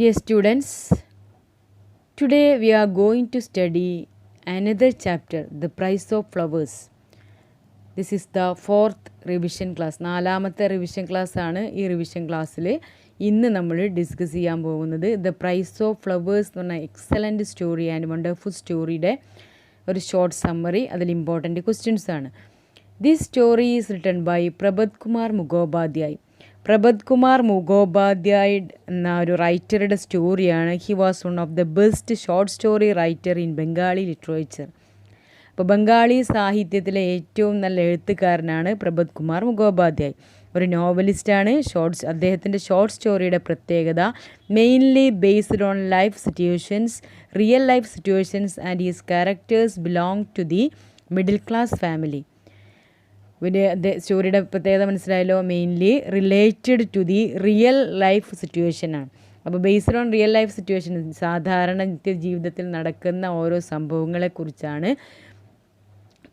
Dear students, today we are going to study another chapter, The Price of Flowers. This is the fourth revision class. നാലാമത്തെ revision class ആണ്. ഈ revision ക്ലാസ്സിൽ ഇന്ന് നമ്മൾ discuss ചെയ്യാൻ പോകുന്നത് ദ പ്രൈസ് ഓഫ് ഫ്ലവേഴ്സ് എന്ന് പറഞ്ഞ എക്സലൻറ്റ് സ്റ്റോറി ആൻഡ് വണ്ടർഫുൾ സ്റ്റോറിയുടെ ഒരു ഷോർട്ട് സമ്മറി, അതിൽ ഇമ്പോർട്ടൻറ്റ് ക്വസ്റ്റ്യൻസ് ആണ്. This story is written by Prabhat Kumar Mukhopadhyay. Prabhat Kumar Mukhopadhyay എന്ന ഒരു റൈറ്ററുടെ സ്റ്റോറിയാണ്. He was one of the best short story writer in Bengali literature. അപ്പോൾ ബംഗാളി സാഹിത്യത്തിലെ ഏറ്റവും നല്ല എഴുത്തുകാരനാണ് പ്രബത് കുമാർ മുഖോപാധ്യായ്. ഒരു നോവലിസ്റ്റാണ്. അദ്ദേഹത്തിൻ്റെ ഷോർട്ട് സ്റ്റോറിയുടെ പ്രത്യേകത mainly based on life situations, real life situations and his characters belong to the middle class family. സ്റ്റോറിയുടെ പ്രത്യേകത മനസ്സിലായല്ലോ. Mainly related to the real life സിറ്റുവേഷനാണ്. അപ്പോൾ based on real life situation, സാധാരണ നിത്യജീവിതത്തിൽ നടക്കുന്ന ഓരോ സംഭവങ്ങളെക്കുറിച്ചാണ്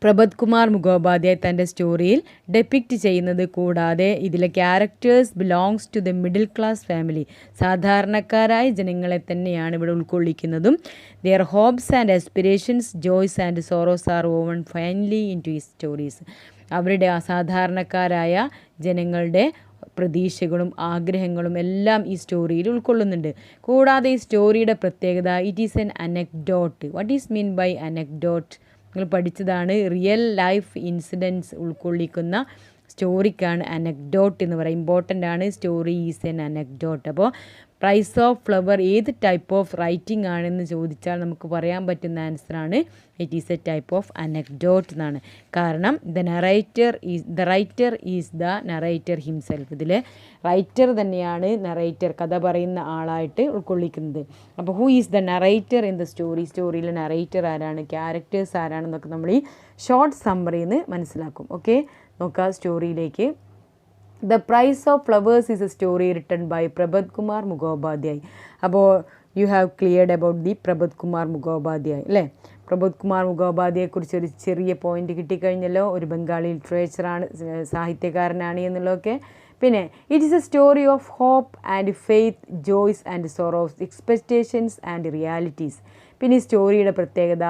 പ്രബത് കുമാർ മുഖോപാധ്യായ് തൻ്റെ സ്റ്റോറിയിൽ ഡെപ്പിക്റ്റ് ചെയ്യുന്നത്. കൂടാതെ ഇതിലെ characters belongs to the middle class family, സാധാരണക്കാരായ ജനങ്ങളെ തന്നെയാണ് ഇവിടെ ഉൾക്കൊള്ളിക്കുന്നതും. Their hopes and aspirations, joys and sorrows are woven finely into his stories. അവരുടെ അസാധാരണക്കാരായ ജനങ്ങളുടെ പ്രതീക്ഷകളും ആഗ്രഹങ്ങളും എല്ലാം ഈ സ്റ്റോറിയിൽ ഉൾക്കൊള്ളുന്നുണ്ട്. കൂടാതെ ഈ സ്റ്റോറിയുടെ പ്രത്യേകത it is an anecdote. What is mean by anecdote? നിങ്ങൾ പഠിച്ചതാണ്. റിയൽ ലൈഫ് ഇൻസിഡൻസ് ഉൾക്കൊള്ളിക്കുന്ന സ്റ്റോറിക്കാണ് അനക്ഡോട്ട് എന്ന് പറയുക. ഇമ്പോർട്ടൻ്റ് ആണ്. Story is an anecdote. അപ്പോൾ പ്രൈസ് ഓഫ് ഫ്ലവർ ഏത് ടൈപ്പ് ഓഫ് റൈറ്റിംഗ് ആണെന്ന് ചോദിച്ചാൽ നമുക്ക് പറയാൻ പറ്റുന്ന ആൻസറാണ് it is a type of anecdote എന്നാണ്. കാരണം the writer is the narrator himself. ഇതിലെ റൈറ്റർ തന്നെയാണ് നറേറ്റർ, കഥ പറയുന്ന ആളായിട്ട് ഉൾക്കൊള്ളിക്കുന്നത്. അപ്പോൾ who is the narrator in the story? സ്റ്റോറിയിലെ നറേറ്റർ ആരാണ്, ക്യാരക്ടേഴ്സ് ആരാണെന്നൊക്കെ നമ്മൾ ഈ ഷോർട്ട് സമ്മറിയിൽ നിന്ന് മനസ്സിലാക്കും. ഓക്കെ, നോക്കാം സ്റ്റോറിയിലേക്ക്. The price of flowers is a story written by Prabhat Kumar Mukhopadhyay. അപ്പോൾ you have cleared about the Prabhat Kumar Mukhopadhyay അല്ലേ? പ്രബത് കുമാർ മുഖോപാധ്യായെക്കുറിച്ച് ഒരു ചെറിയ പോയിന്റ് കിട്ടിക്കഴിഞ്ഞല്ലോ. ഒരു ബംഗാളി ലിറ്ററേച്ചറാണ്, സാഹിത്യകാരനാണ് എന്നുള്ളതൊക്കെ. പിന്നെ it is a story of hope and faith, joys and sorrows, expectations and realities. പിന്നെ ഈ സ്റ്റോറിയുടെ പ്രത്യേകത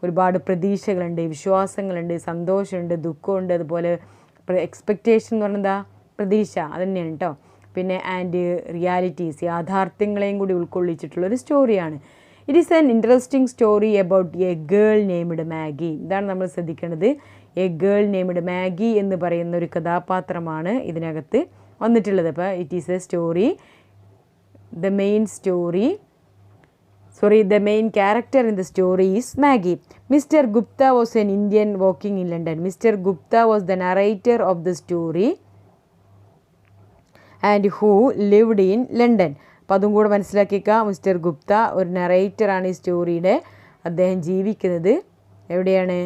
ഒരുപാട് പ്രതീക്ഷകളുണ്ട്, വിശ്വാസങ്ങളുണ്ട്, സന്തോഷമുണ്ട്, ദുഃഖമുണ്ട്, അതുപോലെ എക്സ്പെക്റ്റേഷൻ എന്ന് പറഞ്ഞാൽ എന്താ? പ്രതീക്ഷ, അത് തന്നെയാണ് കേട്ടോ. പിന്നെ ആൻഡ് റിയാലിറ്റീസ്, യാഥാർത്ഥ്യങ്ങളെയും കൂടി ഉൾക്കൊള്ളിച്ചിട്ടുള്ളൊരു സ്റ്റോറിയാണ്. It is an interesting story about a girl named Maggie. ഇതാണ് നമ്മൾ ശ്രദ്ധിക്കേണ്ടത്. എ ഗേൾ നെയ്മഡ് മാഗി എന്ന് പറയുന്ന ഒരു കഥാപാത്രമാണ് ഇതിനകത്ത് വന്നിട്ടുള്ളത്. അപ്പോൾ it is a story, the main character in the story is Maggie. Mr. Gupta was an Indian working in London. Mr. Gupta was the narrator of the story and who lived in London. അപ്പോൾ അതും കൂടെ മനസ്സിലാക്കിക്കുക. Mister Gupta ഒരു നറേറ്ററാണ് ഈ സ്റ്റോറിയുടെ. അദ്ദേഹം ജീവിക്കുന്നത് എവിടെയാണ്?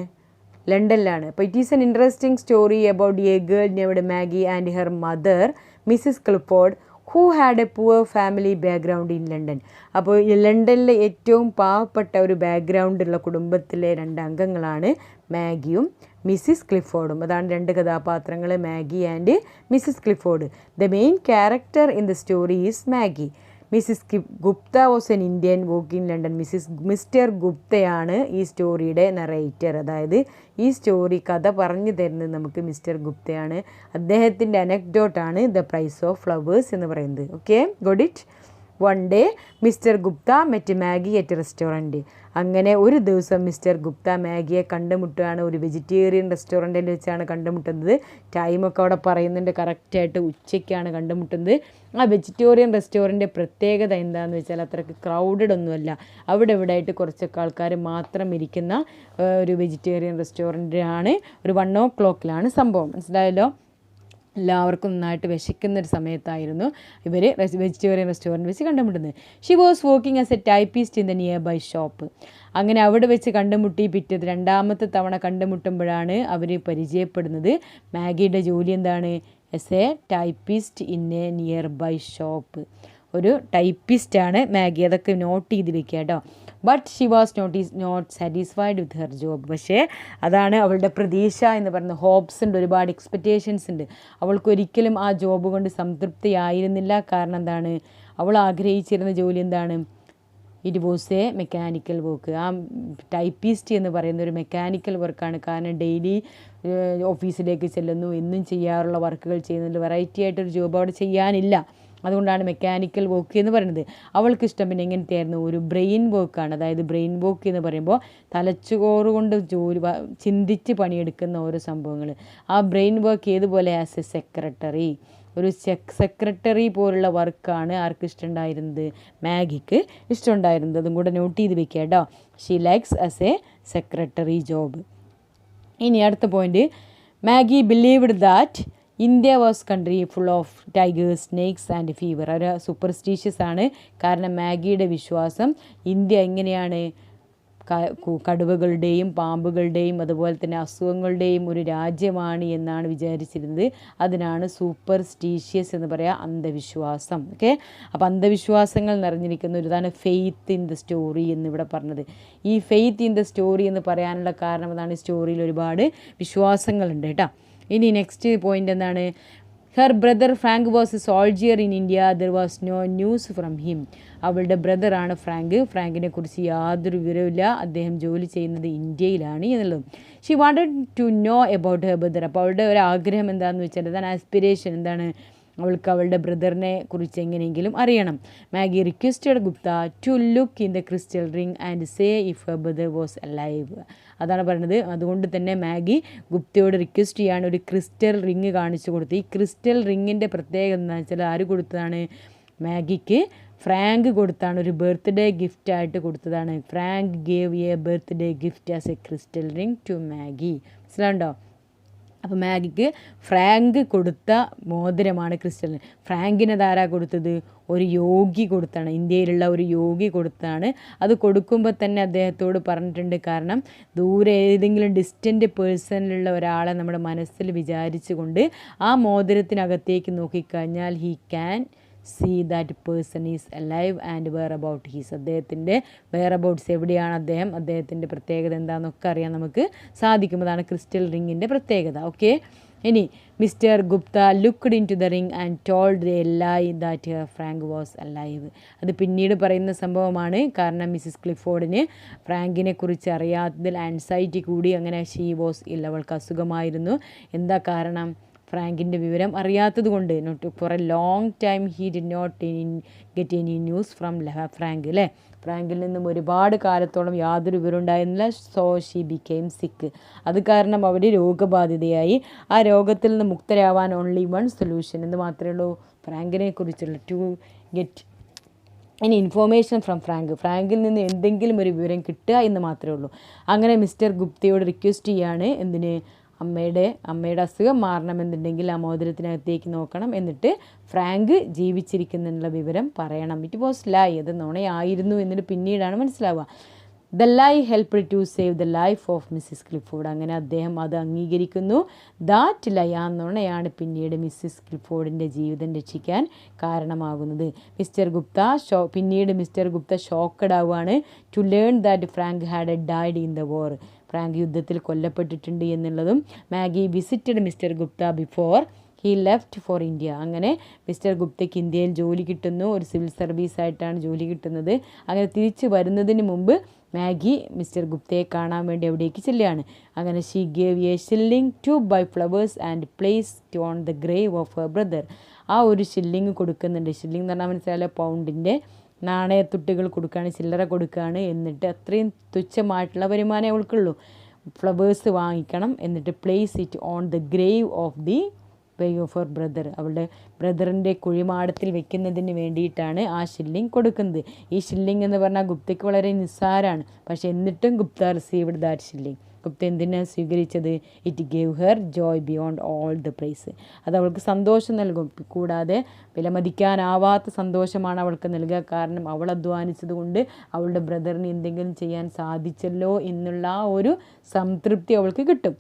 ലണ്ടനിലാണ്. അപ്പോൾ it is an interesting story about a girl named Maggi and her mother Mrs Clifford who had A poor family background in London. അപ്പോൾ ലണ്ടനിലെ ഏറ്റവും പാവപ്പെട്ട ഒരു ബാക്ക്ഗ്രൗണ്ടുള്ള കുടുംബത്തിലെ രണ്ട് അംഗങ്ങളാണ് മാഗിയും മിസ്സിസ് ക്ലിഫോർഡും. അതാണ് രണ്ട് കഥാപാത്രങ്ങൾ, Maggie and Mrs Clifford. The main character in the story is Maggie. Mrs Gupta was an Indian work in London. Mr ഗുപ്തയാണ് ഈ സ്റ്റോറിയുടെ നറേറ്റർ. അതായത് ഈ സ്റ്റോറി കഥ പറഞ്ഞു തരുന്നത് നമുക്ക് മിസ്റ്റർ ഗുപ്തയാണ്. അദ്ദേഹത്തിൻ്റെ അനക്ഡോട്ടാണ് ദ പ്രൈസ് ഓഫ് ഫ്ലവേഴ്സ് എന്ന് പറയുന്നത്. Okay, got it? One day mister Gupta met Maggi at restaurant. അങ്ങനെ ഒരു ദിവസം മിസ്റ്റർ ഗുപ്ത മാഗിയെ കണ്ടുമുട്ടുകയാണ്. ഒരു വെജിറ്റേറിയൻ റെസ്റ്റോറൻറ്റിൽ വെച്ചാണ് കണ്ടുമുട്ടുന്നത്. ടൈമൊക്കെ അവിടെ പറയുന്നുണ്ട്, കറക്റ്റായിട്ട് ഉച്ചയ്ക്കാണ് കണ്ടുമുട്ടുന്നത്. ആ വെജിറ്റേറിയൻ റെസ്റ്റോറൻറ്റിൻ്റെ പ്രത്യേകത എന്താണെന്ന് വെച്ചാൽ അത്രയ്ക്ക് ക്രൗഡഡ് ഒന്നുമല്ല. അവിടെ ഇവിടെ ആയിട്ട് കുറച്ചൊക്കെ ആൾക്കാർ മാത്രം ഇരിക്കുന്ന ഒരു വെജിറ്റേറിയൻ റെസ്റ്റോറൻറ്റാണ്. ഒരു 1 o'clock സംഭവം, മനസ്സിലായല്ലോ? എല്ലാവർക്കും നന്നായിട്ട് വിശക്കുന്നൊരു സമയത്തായിരുന്നു ഇവർ വെജിറ്റേറിയൻ റെസ്റ്റോറൻറ്റ് വെച്ച് കണ്ടുമുട്ടുന്നത്. She was working as a typist in the nearby shop. അങ്ങനെ അവിടെ വെച്ച് കണ്ടുമുട്ടി. പിറ്റേത് രണ്ടാമത്തെ തവണ കണ്ടുമുട്ടുമ്പോഴാണ് അവർ പരിചയപ്പെടുന്നത്. മാഗിയുടെ ജോലി എന്താണ്? As a typist in a nearby shop. ഒരു ടൈപ്പിസ്റ്റാണ് മാഗി. അതൊക്കെ നോട്ട് ചെയ്ത് വെക്കുക കേട്ടോ. But she was not satisfied with her job. പക്ഷേ അതാണ് അവളുടെ പ്രതീക്ഷ എന്ന് പറയുന്നത്. ഹോപ്സ് ഉണ്ട്, ഒരുപാട് എക്സ്പെക്റ്റേഷൻസ് ഉണ്ട്. അവൾക്കൊരിക്കലും ആ ജോബ് കൊണ്ട് സംതൃപ്തിയായിരുന്നില്ല. കാരണം എന്താണ്? അവൾ ആഗ്രഹിച്ചിരുന്ന ജോലി എന്താണ്? It was a mechanical work. ആ ടൈപ്പിസ്റ്റ് എന്ന് പറയുന്ന ഒരു മെക്കാനിക്കൽ വർക്കാണ്. കാരണം ഡെയിലി ഓഫീസിലേക്ക് ചെല്ലുന്നു, എന്നും ചെയ്യാറുള്ള വർക്കുകൾ ചെയ്യുന്നുണ്ട്, വെറൈറ്റി ആയിട്ടൊരു ജോബ് അവിടെ ചെയ്യാനില്ല. അതുകൊണ്ടാണ് മെക്കാനിക്കൽ വർക്ക് എന്ന് പറയുന്നത്. അവൾക്ക് ഇഷ്ടം പിന്നെ എങ്ങനത്തെ ആയിരുന്നു? ഒരു ബ്രെയിൻ വർക്കാണ്. അതായത് ബ്രെയിൻ വർക്ക് എന്ന് പറയുമ്പോൾ തലച്ചോറ് കൊണ്ട് ചിന്തിച്ച് പണിയെടുക്കുന്ന ഓരോ സംഭവങ്ങൾ. ആ ബ്രെയിൻ വർക്ക് ഏതുപോലെ? ആസ് എ സെക്രട്ടറി, ഒരു സെക്രട്ടറി പോലുള്ള വർക്കാണ് ആർക്ക് ഇഷ്ടമുണ്ടായിരുന്നത്? മാഗിക്ക് ഇഷ്ടമുണ്ടായിരുന്നത്. അതും കൂടെ നോട്ട് ചെയ്ത് വെക്കുക കേട്ടോ. She likes as a secretary job. ഇനി അടുത്ത point, Maggi believed that India was country full of tigers, snakes and fever. ഒരു സൂപ്പർസ്റ്റീഷ്യസ് ആണ്. കാരണം മാഗിയുടെ വിശ്വാസം ഇന്ത്യ എങ്ങനെയാണ്? കടുവകളുടെയും പാമ്പുകളുടെയും അതുപോലെ തന്നെ അസുഖങ്ങളുടെയും ഒരു രാജ്യമാണ് എന്നാണ് വിചാരിച്ചിരുന്നത്. അതിനാണ് സൂപ്പർസ്റ്റീഷ്യസ് എന്ന് പറയുക, അന്ധവിശ്വാസം. ഓക്കെ, അപ്പോൾ അന്ധവിശ്വാസങ്ങൾ നിറഞ്ഞിരിക്കുന്ന ഒരു ഇതാണ് ഫെയ്ത്ത് ഇൻ ദ സ്റ്റോറി എന്നിവിടെ പറഞ്ഞത്. ഈ ഫെയ്ത്ത് ഇൻ ദ സ്റ്റോറി എന്ന് പറയാനുള്ള കാരണം അതാണ്. സ്റ്റോറിയിൽ ഒരുപാട് വിശ്വാസങ്ങളുണ്ട് കേട്ടോ. ഇനി നെക്സ്റ്റ് പോയിന്റ് എന്താണ്? Her brother Frank was a soldier in India, there was no news from him. അവളുടെ ബ്രദറാണ് ഫ്രാങ്ക്. ഫ്രാങ്കിനെ കുറിച്ച് യാതൊരു വിവരവുമില്ല, അദ്ദേഹം ജോലി ചെയ്യുന്നത് ഇന്ത്യയിലാണ് എന്നുള്ളത്. She wanted to know about her brother. അപ്പോൾ അവളുടെ ഒരു ആഗ്രഹം എന്താണെന്ന് വെച്ചാൽ, അതാണ് ആസ്പിരേഷൻ. എന്താണ്? അവൾക്ക് അവളുടെ ബ്രദറിനെ കുറിച്ച് എങ്ങനെയെങ്കിലും അറിയണം. Maggie requested Gupta to look in the crystal ring and say if her brother was alive. അതാണ് പറയുന്നത്. അതുകൊണ്ട് തന്നെ മാഗി ഗുപ്തയോട് റിക്വസ്റ്റ് ചെയ്യാണ് ഒരു ക്രിസ്റ്റൽ റിങ് കാണിച്ചു കൊടുത്ത്. ഈ ക്രിസ്റ്റൽ റിങ്ങിൻ്റെ പ്രത്യേകത എന്താണെന്ന് വെച്ചാൽ ആര് കൊടുത്തതാണ്? മാഗിക്ക് ഫ്രാങ്ക് കൊടുത്താണ്, ഒരു ബർത്ത്ഡേ ഗിഫ്റ്റായിട്ട് കൊടുത്തതാണ്. Frank gave a birthday gift as a crystal ring to Maggie. മനസ്സിലാണ്ടോ? അപ്പോൾ മാഗിക്ക് ഫ്രാങ്ക് കൊടുത്ത മോതിരമാണ് ക്രിസ്റ്റൽ. ഫ്രാങ്കിന് അതാരാ കൊടുത്തത്? ഒരു യോഗി കൊടുത്താണ്, ഇന്ത്യയിലുള്ള ഒരു യോഗി കൊടുത്താണ്. അത് കൊടുക്കുമ്പോൾ തന്നെ അദ്ദേഹത്തോട് പറഞ്ഞിട്ടുണ്ട്, കാരണം ദൂരെ ഏതെങ്കിലും ഡിസ്റ്റൻറ്റ് പേഴ്സണിലുള്ള ഒരാളെ നമ്മുടെ മനസ്സിൽ വിചാരിച്ചു കൊണ്ട് ആ മോതിരത്തിനകത്തേക്ക് നോക്കിക്കഴിഞ്ഞാൽ he can see that person is alive and whereabout he is. അദ്ദേഹത്തിൻ്റെ whereabouts എവിടെയാണ് അദ്ദേഹത്തിൻ്റെ പ്രത്യേകത എന്താണെന്നൊക്കെ അറിയാൻ നമുക്ക് സാധിക്കുന്നതാണ് ക്രിസ്റ്റൽ റിങ്ങിൻ്റെ പ്രത്യേകത. ഓക്കെ, ഇനി mister Gupta looked into the ring and told a lie that Frank was alive. അത് പിന്നീട് പറയുന്ന സംഭവമാണ്. കാരണം മിസ്സിസ് ക്ലിഫോർഡിന് ഫ്രാങ്കിനെ കുറിച്ച് അറിയാത്തതിൽ ആൻസൈറ്റി കൂടി. അങ്ങനെ ഷീ വാസ് ഇൽ, അവൾക്ക് അസുഖമായിരുന്നു. എന്താ കാരണം? ഫ്രാങ്കിൻ്റെ വിവരം അറിയാത്തത് കൊണ്ട്. Not for a long time he did not get any news from Frank. അല്ലേ, ഫ്രാങ്കിൽ നിന്നും ഒരുപാട് കാലത്തോളം യാതൊരു വിവരം ഉണ്ടായിരുന്നില്ല. സോ ഷീ ബിക്കെയിം സിക്ക്. അത് കാരണം അവർ രോഗബാധിതയായി. ആ രോഗത്തിൽ നിന്ന് മുക്തരാവാൻ ഓൺലി വൺ സൊല്യൂഷൻ എന്ന് മാത്രമേ ഉള്ളൂ, ഫ്രാങ്കിനെ കുറിച്ചുള്ള ടു ഗെറ്റ് ഇനി ഇൻഫോർമേഷൻ ഫ്രം ഫ്രാങ്കിൽ നിന്ന് എന്തെങ്കിലും ഒരു വിവരം കിട്ടുക എന്ന് മാത്രമേ ഉള്ളൂ. അങ്ങനെ മിസ്റ്റർ ഗുപ്തയോട് റിക്വസ്റ്റ് ചെയ്യാണ്, എന്തിന്? അമ്മയുടെ അസുഖം മാറണമെന്നുണ്ടെങ്കിൽ ആ മോതിരത്തിനകത്തേക്ക് നോക്കണം, എന്നിട്ട് ഫ്രാങ്ക് ജീവിച്ചിരിക്കുന്നുള്ള വിവരം പറയണം. ഇറ്റ് വാസ് ലൈ, അത് നുണയായിരുന്നു എന്നിട്ട് പിന്നീടാണ് മനസ്സിലാവുക. The lie helped to save the life of Mrs Clifford. അങ്ങനെ അദ്ദേഹം അത് അംഗീകരിക്കുന്നു. ദാറ്റ് ലൈ, ആ നുണയാണ് പിന്നീട് മിസ്സിസ് ക്ലിഫോർഡിൻ്റെ ജീവിതം രക്ഷിക്കാൻ കാരണമാകുന്നത്. പിന്നീട് മിസ്റ്റർ ഗുപ്ത ഷോക്കഡ് ആവുകയാണ് to learn that Frank had died in the war. Frank യുദ്ധത്തിൽ കൊല്ലപ്പെട്ടിട്ടുണ്ട് എന്നുള്ളതും. Maggie visited mister Gupta before he left for India. അങ്ങനെ മിസ്റ്റർ ഗുപ്തയ്ക്ക് ഇന്ത്യയിൽ ജോലി കിട്ടുന്നു. ഒരു സിവിൽ സർവീസായിട്ടാണ് ജോലി കിട്ടുന്നത്. അങ്ങനെ തിരിച്ചു വരുന്നതിന് മുമ്പ് മാഗി മിസ്റ്റർ ഗുപ്തയെ കാണാൻ വേണ്ടി അവിടേക്ക് ചെല്ലുകയാണ്. അങ്ങനെ she gave a shilling to buy flowers and placed on the grave of her brother. ആ ഒരു ഷില്ലിങ് കൊടുക്കുന്നുണ്ട്. ഷില്ലിംഗ് എന്ന് പറഞ്ഞാൽ മനസ്സിലായാലോ, പൗണ്ടിൻ്റെ നാണയത്തുട്ടുകൾ കൊടുക്കുകയാണ്, ചില്ലറ കൊടുക്കുകയാണ്. എന്നിട്ട് അത്രയും തുച്ഛമായിട്ടുള്ള വരുമാനം അവൾക്കുള്ളൂ. ഫ്ലവേഴ്സ് വാങ്ങിക്കണം, എന്നിട്ട് place it on the grave of the of her brother. അവളുടെ ബ്രദറിൻ്റെ കുഴിമാടത്തിൽ വെക്കുന്നതിന് വേണ്ടിയിട്ടാണ് ആ ഷില്ലിംഗ് കൊടുക്കുന്നത്. ഈ ഷില്ലിംഗ് എന്ന് പറഞ്ഞാൽ ഗുപ്തയ്ക്ക് വളരെ നിസ്സാരമാണ്. പക്ഷേ എന്നിട്ടും Gupta received that shilling. Gupta എന്തിനാണ് സ്വീകരിച്ചത്? It gave her joy beyond all the price. അത് അവൾക്ക് സന്തോഷം നൽകും. കൂടാതെ വിലമതിക്കാനാവാത്ത സന്തോഷമാണ് അവൾക്ക് നൽകുക. കാരണം അവൾ അധ്വാനിച്ചത് കൊണ്ട് അവളുടെ ബ്രദറിന് എന്തെങ്കിലും ചെയ്യാൻ സാധിച്ചല്ലോ എന്നുള്ള ആ ഒരു സംതൃപ്തി അവൾക്ക് കിട്ടും.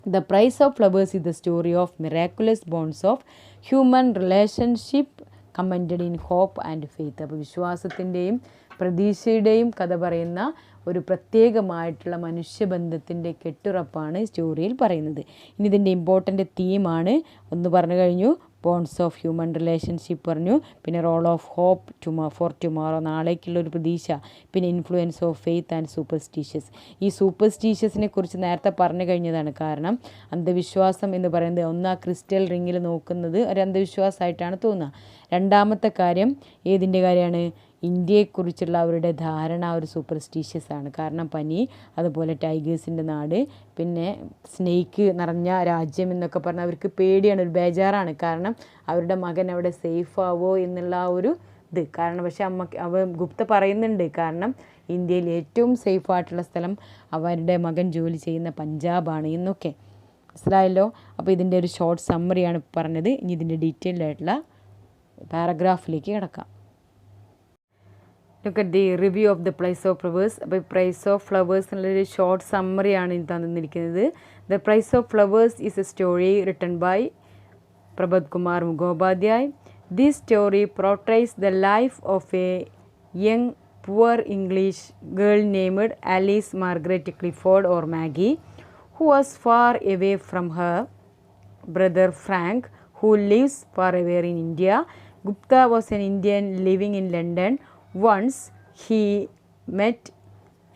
The price of flowers is the story of miraculous bonds of human relationship commended in hope and faith. അപ്പോൾ വിശ്വാസത്തിൻ്റെയും പ്രതീക്ഷയുടെയും കഥ പറയുന്ന ഒരു പ്രത്യേകമായിട്ടുള്ള മനുഷ്യബന്ധത്തിൻ്റെ കെട്ടുറപ്പാണ് സ്റ്റോറിയിൽ പറയുന്നത്. ഇനി ഇതിൻ്റെ ഇമ്പോർട്ടൻ്റ് തീമാണ്. ഒന്ന് പറഞ്ഞു കഴിഞ്ഞു, ബോൺസ് ഓഫ് ഹ്യൂമൻ റിലേഷൻഷിപ്പ് പറഞ്ഞു, പിന്നെ role of hope for tomorrow, നാളേക്കുള്ളൊരു പ്രതീക്ഷ, പിന്നെ influence of faith and superstitious. ഈ സൂപ്പർസ്റ്റീഷ്യസിനെ കുറിച്ച് നേരത്തെ പറഞ്ഞു കഴിഞ്ഞതാണ്. കാരണം അന്ധവിശ്വാസം എന്ന് പറയുന്നത് ഒന്ന് ആ ക്രിസ്റ്റൽ റിങ്ങിൽ നോക്കുന്നത് ഒരു അന്ധവിശ്വാസമായിട്ടാണ് തോന്നുക. രണ്ടാമത്തെ കാര്യം ഏതിൻ്റെ കാര്യമാണ്? ഇന്ത്യയെക്കുറിച്ചുള്ള അവരുടെ ധാരണ ഒരു സൂപ്പർസ്റ്റീഷ്യസ് ആണ്. കാരണം പനി, അതുപോലെ ടൈഗേഴ്സിൻ്റെ നാട്, പിന്നെ സ്നേക്ക് നിറഞ്ഞ രാജ്യം എന്നൊക്കെ പറഞ്ഞാൽ അവർക്ക് പേടിയാണ്, ഒരു ബേജാറാണ്. കാരണം അവരുടെ മകൻ അവിടെ സേഫ് ആവോ എന്നുള്ള ആ ഒരു ഇത്. കാരണം പക്ഷേ ഗുപ്ത പറയുന്നുണ്ട്, കാരണം ഇന്ത്യയിൽ ഏറ്റവും സേഫായിട്ടുള്ള സ്ഥലം അവരുടെ മകൻ ജോലി ചെയ്യുന്ന പഞ്ചാബാണ് എന്നൊക്കെ. മനസ്സിലായല്ലോ? അപ്പോൾ ഇതിൻ്റെ ഒരു ഷോർട്ട് സമ്മറിയാണ് പറഞ്ഞത്. ഇനി ഇതിൻ്റെ ഡീറ്റെയിൽഡ് ആയിട്ടുള്ള പാരഗ്രാഫിലേക്ക് കിടക്കാം. Look at the review of the Price of Flowers. അപ്പോൾ Price of Flowers എന്നുള്ളൊരു ഷോർട്ട് സമ്മറിയാണ് ഇത് തന്നിരിക്കുന്നത്. The Price of Flowers is a story written by Prabhat Kumar Mukhopadhyay. This story portrays the life of a young poor English girl named Alice Margaret Clifford or Maggie, who was far away from her brother Frank, who lives far away in India. Gupta was an Indian living in London. Once he met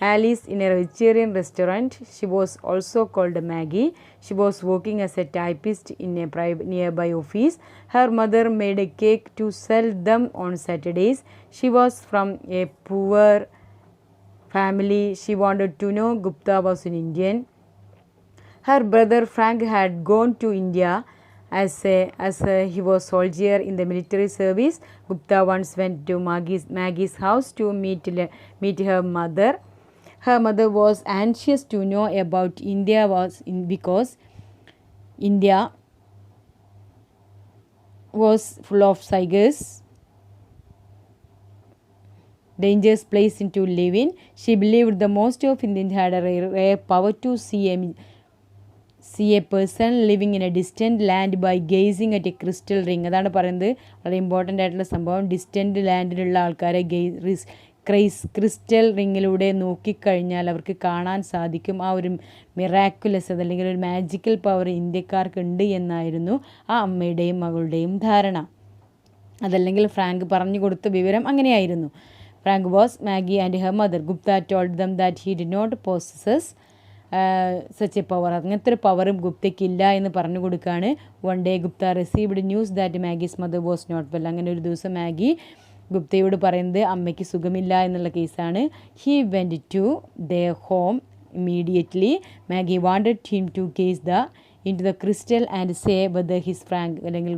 Alice in a vegetarian restaurant. She was also called Maggie. She was working as a typist in a nearby office. Her mother made a cake to sell them on Saturdays. She was from a poor family. She wanted to know Gupta was an Indian. Her brother Frank had gone to India as he was soldier in the military service. Gupta once went to Maggie's house to meet her mother. Her mother was anxious to know about India because India was full of tigers, dangerous place to live in. She believed the most of Indians had a rare power to see a person living in a distant land by gazing at a crystal ring. അതാണ് പറയുന്നത്, വളരെ important ആയിട്ടുള്ള സംഭവം. Distant ലാൻഡിലുള്ള ആൾക്കാരെ crystal റിങ്ങിലൂടെ നോക്കിക്കഴിഞ്ഞാൽ അവർക്ക് കാണാൻ സാധിക്കും. ആ ഒരു മിറാക്കുലസ് അതല്ലെങ്കിൽ ഒരു മാജിക്കൽ പവർ ഇന്ത്യക്കാർക്കുണ്ട് എന്നായിരുന്നു ആ അമ്മയുടെയും മകളുടെയും ധാരണ. അതല്ലെങ്കിൽ ഫ്രാങ്ക് പറഞ്ഞു കൊടുത്ത വിവരം അങ്ങനെയായിരുന്നു. Frank was Maggie and her mother. Gupta told them that he did not possess such a power. അങ്ങനത്തെ ഒരു പവറും ഗുപ്തയ്ക്കില്ല എന്ന് പറഞ്ഞു കൊടുക്കുകയാണ്. One day Gupta received news that Maggie's mother was not well. അങ്ങനെ ഒരു ദിവസം മാഗി ഗുപ്തയോട് പറയുന്നത് അമ്മയ്ക്ക് സുഖമില്ല എന്നുള്ള കേസാണ്. He went to their home immediately. Maggie wanted him to gaze into the crystal and say whether his Frank അല്ലെങ്കിൽ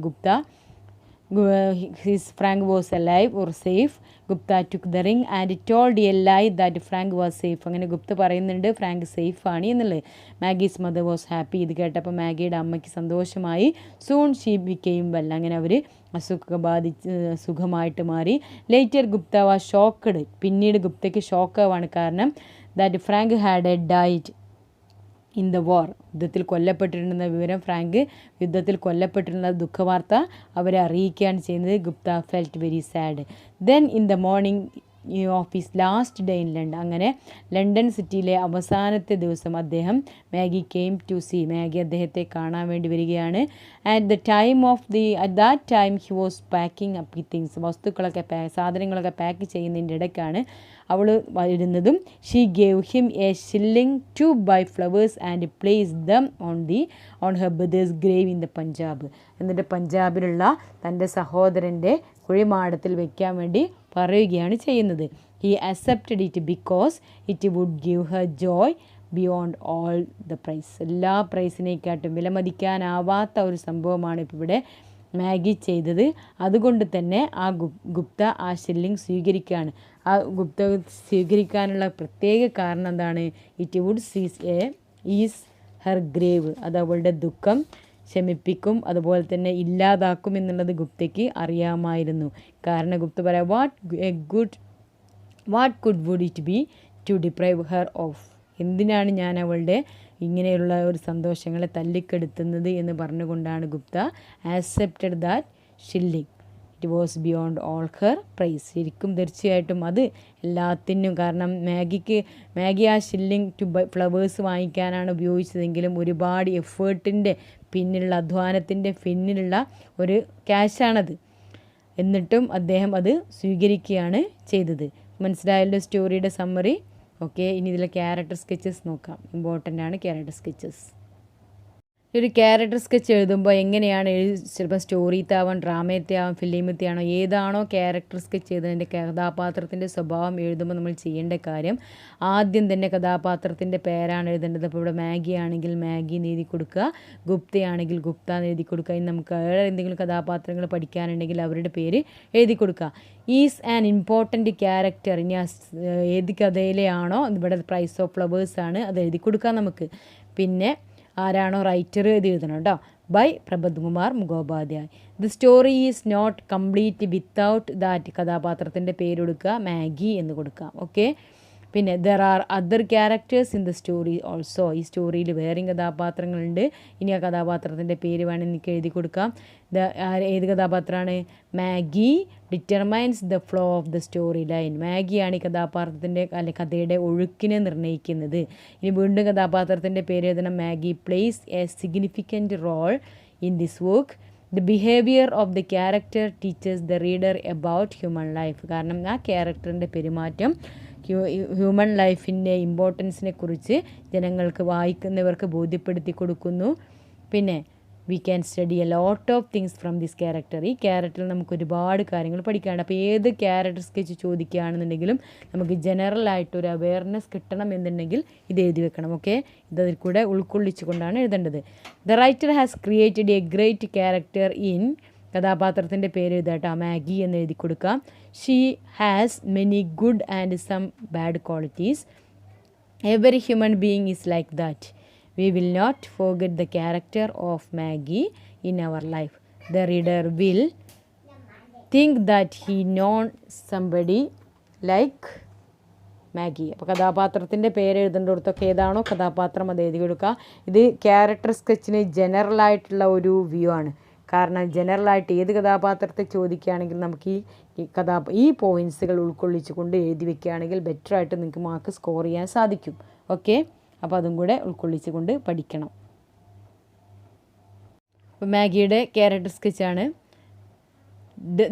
his Frank was alive or safe. Gupta took the ring and told a lie that Frank was safe. അങ്ങനെ ഗുപ്ത പറയുന്നുണ്ട് Frank safe ആണ് എന്നുള്ളത്. മാഗീസ് mother was happy. ഇത് കേട്ടപ്പോൾ മാഗിയുടെ അമ്മയ്ക്ക് സന്തോഷമായി. Soon she became well. അങ്ങനെ അവർ സുഖമായിട്ട് മാറി. Later Gupta was shocked. പിന്നീട് ഗുപ്തയ്ക്ക് ഷോക്കാവാണ്. കാരണം that Frank had died in the വാർ. യുദ്ധത്തിൽ കൊല്ലപ്പെട്ടിട്ടുണ്ടെന്ന വിവരം, ഫ്രാങ്ക് യുദ്ധത്തിൽ കൊല്ലപ്പെട്ടിട്ടുള്ള ദുഃഖവാർത്ത അവരെ അറിയിക്കുകയാണ് ചെയ്യുന്നത്. Gupta felt very sad. Then in the morning of his last day in London. അങ്ങനെ ലണ്ടൻ സിറ്റിയിലെ അവസാനത്തെ ദിവസം അദ്ദേഹം Maggie came to see. Maggie അദ്ദേഹത്തെ കാണാൻ വേണ്ടി വരികയാണ്. At that time he was packing up he things. സാധനങ്ങളൊക്കെ പാക്ക് ചെയ്യുന്നതിൻ്റെ ഇടയ്ക്കാണ് അവൾ വരുന്നതും. She gave him a shilling to buy flowers and place them on her brother's grave in the Punjab. എന്നിട്ട് പഞ്ചാബിലുള്ള തൻ്റെ സഹോദരൻ്റെ കുഴിമാടത്തിൽ വയ്ക്കാൻ വേണ്ടി പറയുകയാണ് ചെയ്യുന്നത്. He accepted it because it would give her joy beyond all the price. എല്ലാ പ്രൈസിനേക്കാട്ടും വിലമതിക്കാനാവാത്ത ഒരു സംഭവമാണ് ഇപ്പോൾ ഇവിടെ മാഗി ചെയ്തത്. അതുകൊണ്ട് തന്നെ ആ ഗുപ്ത ആ ഷില്ലിംഗ് സ്വീകരിക്കുകയാണ്. ആ ഗുപ്ത സ്വീകരിക്കാനുള്ള പ്രത്യേക കാരണം എന്താണ്? It would ease her grave. അത് അവളുടെ ദുഃഖം ശമിപ്പിക്കും, അതുപോലെ തന്നെ ഇല്ലാതാക്കും എന്നുള്ളത് ഗുപ്തയ്ക്ക് അറിയാമായിരുന്നു. കാരണം ഗുപ്ത പറയാം, what could would it be to deprive her of. എന്തിനാണ് ഞാൻ അവളുടെ ഇങ്ങനെയുള്ള ഒരു സന്തോഷങ്ങളെ തല്ലിക്കെടുത്തുന്നത് എന്ന് പറഞ്ഞുകൊണ്ടാണ് Gupta accepted that shilling. It was beyond all her price. ശരിക്കും തീർച്ചയായിട്ടും അത് എല്ലാത്തിനും, കാരണം മാഗി ആ ഷില്ലിങ് ടു ഫ്ലവേഴ്സ് വാങ്ങിക്കാനാണ് ഉപയോഗിച്ചതെങ്കിലും ഒരുപാട് എഫേർട്ടിൻ്റെ പിന്നിലുള്ള, അധ്വാനത്തിൻ്റെ പിന്നിലുള്ള ഒരു ക്യാഷാണത്. എന്നിട്ടും അദ്ദേഹം അത് സ്വീകരിക്കുകയാണ് ചെയ്തത്. മനസ്സിലായല്ലോ സ്റ്റോറിയുടെ സമ്മറി. ഓക്കെ, ഇനി ഇതിലെ ക്യാരക്ടർ സ്കെച്ചസ് നോക്കാം. ഇമ്പോർട്ടൻ്റ് ആണ് ക്യാരക്ടർ സ്കെച്ചസ്. ഒരു ക്യാരക്ടർ സ്കെച്ച് എഴുതുമ്പോൾ എങ്ങനെയാണ് ചിലപ്പോൾ സ്റ്റോറിത്തെ ആവാം, ഡ്രാമയത്തെ ആവാം, ഫിലിമത്തെ ആണോ, ഏതാണോ ക്യാരക്ടർ സ്കെച്ച് ചെയ്തതിൻ്റെ കഥാപാത്രത്തിൻ്റെ സ്വഭാവം എഴുതുമ്പോൾ നമ്മൾ ചെയ്യേണ്ട കാര്യം, ആദ്യം തന്നെ കഥാപാത്രത്തിൻ്റെ പേരാണ് എഴുതേണ്ടത്. അപ്പോൾ ഇവിടെ മാഗി ആണെങ്കിൽ മാഗി എന്ന് എഴുതി കൊടുക്കുക, ഗുപ്തയാണെങ്കിൽ ഗുപ്ത എന്ന് എഴുതി കൊടുക്കുക. ഇനി നമുക്ക് വേറെ എന്തെങ്കിലും കഥാപാത്രങ്ങൾ പഠിക്കാനുണ്ടെങ്കിൽ അവരുടെ പേര് എഴുതി കൊടുക്കുക. Is an important character. ഇനി ഏത് കഥയിലെ ആണോ, ഇവിടെ പ്രൈസ് ഓഫ് ഫ്ലവേഴ്സ് ആണ്, അത് എഴുതി കൊടുക്കാം നമുക്ക്. പിന്നെ ആരാണോ റൈറ്റർ ഇത് എഴുതണം കേട്ടോ. By Prabodh Kumar Mukhopadhyay. The story is not complete without that. കഥാപാത്രത്തിൻ്റെ പേര് കൊടുക്കുക, മാഗി എന്ന് കൊടുക്കാം. ഓക്കെ, പിന്നെ there are other characters in the story also. ഈ സ്റ്റോറിയിൽ വേറെയും കഥാപാത്രങ്ങളുണ്ട്. ഇനി ആ കഥാപാത്രത്തിൻ്റെ പേര് വേണമെങ്കിൽ എനിക്ക് എഴുതി കൊടുക്കാം. ഏത് കഥാപാത്രമാണ്? Maggie determines the flow of the story line. മാഗിയാണ് ഈ കഥാപാത്രത്തിൻ്റെ കഥയുടെ ഒഴുക്കിനെ നിർണ്ണയിക്കുന്നത്. ഇനി വീണ്ടും കഥാപാത്രത്തിൻ്റെ പേര് എഴുതണം. Maggie plays a significant role in this work. The behaviour of the character teachers the reader about human life. കാരണം ആ ക്യാരക്ടറിൻ്റെ പെരുമാറ്റം ഹ്യൂമൻ ലൈഫിൻ്റെ ഇമ്പോർട്ടൻസിനെ കുറിച്ച് ജനങ്ങൾക്ക്, വായിക്കുന്നവർക്ക് ബോധ്യപ്പെടുത്തി കൊടുക്കുന്നു. പിന്നെ we can study a lot of things from this character. ഈ ക്യാരക്ടറിൽ നമുക്ക് ഒരുപാട് കാര്യങ്ങൾ പഠിക്കാനുണ്ട്. അപ്പോൾ ഏത് ക്യാരക്ടർ സ്കെച്ച് ചോദിക്കുകയാണെന്നുണ്ടെങ്കിലും നമുക്ക് ജനറലായിട്ടൊരു അവെയർനെസ് കിട്ടണം എന്നുണ്ടെങ്കിൽ ഇത് എഴുതി വെക്കണം. ഓക്കെ, ഇതതിൽ കൂടെ ഉൾക്കൊള്ളിച്ചുകൊണ്ടാണ് എഴുതേണ്ടത്. The writer has created a great character in. കഥാപാത്രത്തിൻ്റെ പേര് എഴുതാട്ടോ, മാഗി എന്ന് എഴുതി കൊടുക്കാം. She has many good and some bad qualities. Every human being is like that. We will not forget the character of Maggie in our life. The reader will think that he known somebody like Maggie. അപ്പോൾ കഥാപാത്രത്തിൻ്റെ പേര് എഴുതേണ്ടടുത്തൊക്കെ ഏതാണോ കഥാപാത്രം അത് എഴുതി കൊടുക്കുക. ഇത് character സ്കെച്ചിന് ജനറലായിട്ടുള്ള ഒരു വ്യൂ ആണ്. കാരണം ജനറലായിട്ട് ഏത് കഥാപാത്രത്തെ ചോദിക്കുകയാണെങ്കിൽ നമുക്ക് ഈ പോയിൻറ്റ്സുകൾ ഉൾക്കൊള്ളിച്ചുകൊണ്ട് എഴുതി വെക്കുകയാണെങ്കിൽ ബെറ്ററായിട്ട് നിങ്ങൾക്ക് മാർക്ക് സ്കോർ ചെയ്യാൻ സാധിക്കും. ഓക്കെ, അപ്പോൾ അതും കൂടെ ഉൾക്കൊള്ളിച്ചുകൊണ്ട് പഠിക്കണം. അപ്പോൾ മാഗിയുടെ ക്യാരക്ടർ സ്കെച്ചാണ്.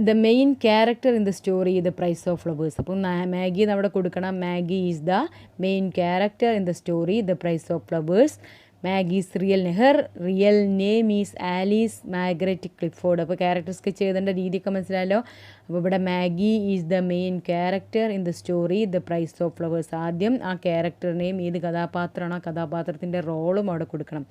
The main character in the story the price of flowers. അപ്പം മാഗി നമ്മുടെ കൊടുക്കണം. Maggie is the main character in the story the price of flowers. Maggie's her real name is Alice Margaret Clifford. അപ്പോൾ character sketch ചെയ്തേണ്ട രീതിയൊക്കെ മനസ്സിലായല്ലോ. അപ്പോൾ ഇവിടെ Maggie is the main character in the story the price of flowers. ആദ്യം ആ ക്യാരക്ടറിനെയും ഏത് കഥാപാത്രമാണോ ആ കഥാപാത്രത്തിൻ്റെ റോളും അവിടെ കൊടുക്കണം.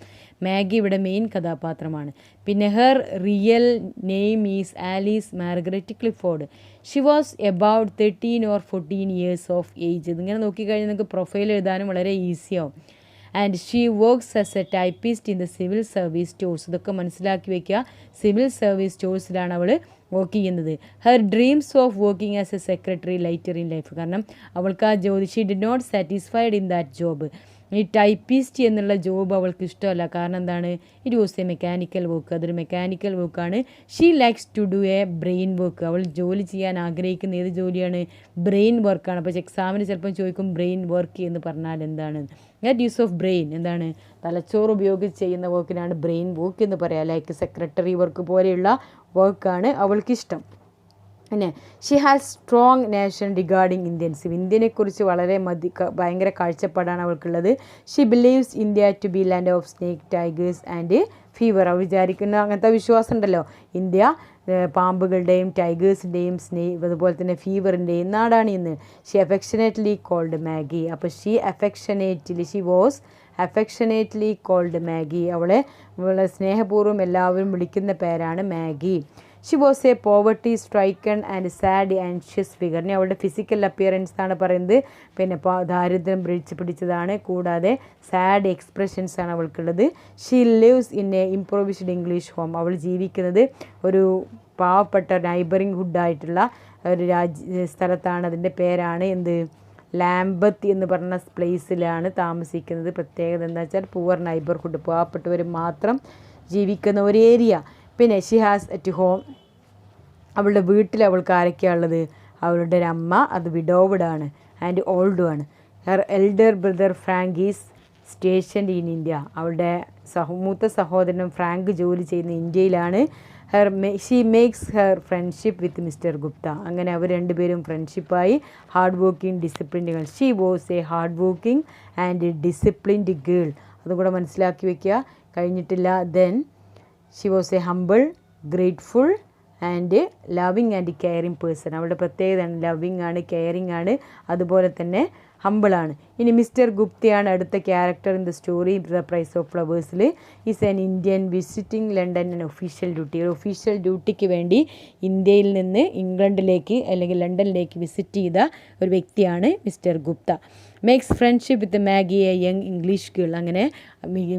മാഗി ഇവിടെ മെയിൻ കഥാപാത്രമാണ്. പിന്നെ her real name is Alice Margaret Clifford. She was about 13 or 14 years of age. ഇതിങ്ങനെ നോക്കിക്കഴിഞ്ഞാൽ നിങ്ങൾക്ക് പ്രൊഫൈൽ എഴുതാനും വളരെ ഈസിയാവും. And she works as a typist in the civil service stores. ഇതൊക്കെ മനസ്സിലാക്കി വയ്ക്കുക. സിവിൽ സർവീസ് സ്റ്റോഴ്സിലാണ് അവൾ വർക്ക് ചെയ്യുന്നത്. Her dreams of working as a secretary later in life. കാരണം അവൾക്ക് ആ ജോലി, she did not satisfied in that job. ഈ ടൈപ്പിസ്റ്റ് എന്നുള്ള ജോബ് അവൾക്ക് ഇഷ്ടമല്ല. കാരണം എന്താണ്? It was a mechanical work. അതൊരു മെക്കാനിക്കൽ വർക്കാണ്. She likes to do a brain work. അവൾ ജോലി ചെയ്യാൻ ആഗ്രഹിക്കുന്ന ഏത് ജോലിയാണ്? ബ്രെയിൻ വർക്കാണ്. അപ്പോൾ എക്സാമിന് ചിലപ്പം ചോദിക്കും ബ്രെയിൻ വർക്ക് എന്ന് പറഞ്ഞാൽ എന്താണ്? ദാറ്റ് യൂസ് ഓഫ് ബ്രെയിൻ എന്താണ്? തലച്ചോറ് ഉപയോഗിച്ച് ചെയ്യുന്ന വർക്കിനാണ് ബ്രെയിൻ വർക്ക് എന്ന് പറയാം. ലൈക്ക് സെക്രട്ടറി വർക്ക് പോലെയുള്ള വർക്കാണ് അവൾക്കിഷ്ടം. പിന്നെ she has strong notion regarding Indians. ഇന്ത്യനെക്കുറിച്ച് വളരെ ഭയങ്കര കാഴ്ചപ്പാടാണ് അവൾക്കുള്ളത്. She believes India to be land of snake, tigers and fever. അവൾ വിചാരിക്കുന്ന അങ്ങനത്തെ വിശ്വാസം ഉണ്ടല്ലോ, ഇന്ത്യ പാമ്പുകളുടെയും ടൈഗേഴ്സിൻ്റെയും അതുപോലെ തന്നെ ഫീവറിൻ്റെയും നാടാണ് ഇന്ന്. She affectionately called Maggie. അപ്പോൾ she was affectionately called Maggie. അവളെ സ്നേഹപൂർവ്വം എല്ലാവരും വിളിക്കുന്ന പേരാണ് Maggie. She was a poverty stricken and sad anxious figure. ഇനി അവളുടെ ഫിസിക്കൽ അപ്പിയറൻസ് ആണ് പറയുന്നത്. പിന്നെ ദാരിദ്ര്യം പിടിച്ചതാണ്. കൂടാതെ സാഡ് എക്സ്പ്രഷൻസ് ആണ് അവൾക്കുള്ളത്. She lives in a improved English home. അവൾ ജീവിക്കുന്നത് ഒരു പാവപ്പെട്ട നൈബറിംഗ് ഹുഡായിട്ടുള്ള ഒരു സ്ഥലത്താണ്. അതിൻ്റെ പേരാണ് എന്ത്? ലാംബത്ത് എന്ന് പറഞ്ഞ പ്ലേസിലാണ് താമസിക്കുന്നത്. പ്രത്യേകത എന്താ വെച്ചാൽ പുവർ നൈബർഹുഡ്, പാവപ്പെട്ടവർ മാത്രം ജീവിക്കുന്ന ഒരു ഏരിയ. പിന്നെ ഷി ഹാസ് അറ്റ് ഹോം അവളുടെ വീട്ടിൽ അവൾക്ക് ആരൊക്കെയാണ് ഉള്ളത്? അവളുടെ ഒരു അമ്മ, അത് വിഡോവ്ഡാണ് ആൻഡ് ഓൾഡുമാണ്. Her elder brother Frank is stationed in India. അവളുടെ മൂത്ത സഹോദരൻ ഫ്രാങ്ക് ജോലി ചെയ്യുന്ന ഇന്ത്യയിലാണ്. She makes her friendship with Mr Gupta. അങ്ങനെ അവർ രണ്ടുപേരും ഫ്രണ്ട്ഷിപ്പായി. Hard working disciplined girl. She was a hard working and disciplined girl. അതും കൂടെ മനസ്സിലാക്കി വെക്കുക. കഴിഞ്ഞിട്ടില്ല. Then she was a humble, grateful and loving and caring person. അവളുടെ പ്രത്യേകതയാണ് ലവിങ് ആണ്, കെയറിങ് ആണ്, അതുപോലെ തന്നെ ഹംബിളാണ്. ഇനി മിസ്റ്റർ ഗുപ്തയാണ് അടുത്ത character in the story the price of ഫ്ലവേഴ്സിൽ. Is an Indian visiting London an official duty. ഒരു ഒഫീഷ്യൽ ഡ്യൂട്ടിക്ക് വേണ്ടി ഇന്ത്യയിൽ നിന്ന് ഇംഗ്ലണ്ടിലേക്ക് അല്ലെങ്കിൽ ലണ്ടനിലേക്ക് വിസിറ്റ് ചെയ്ത ഒരു വ്യക്തിയാണ് Mr Gupta. Makes friendship with Maggie, a young English girl. അങ്ങനെ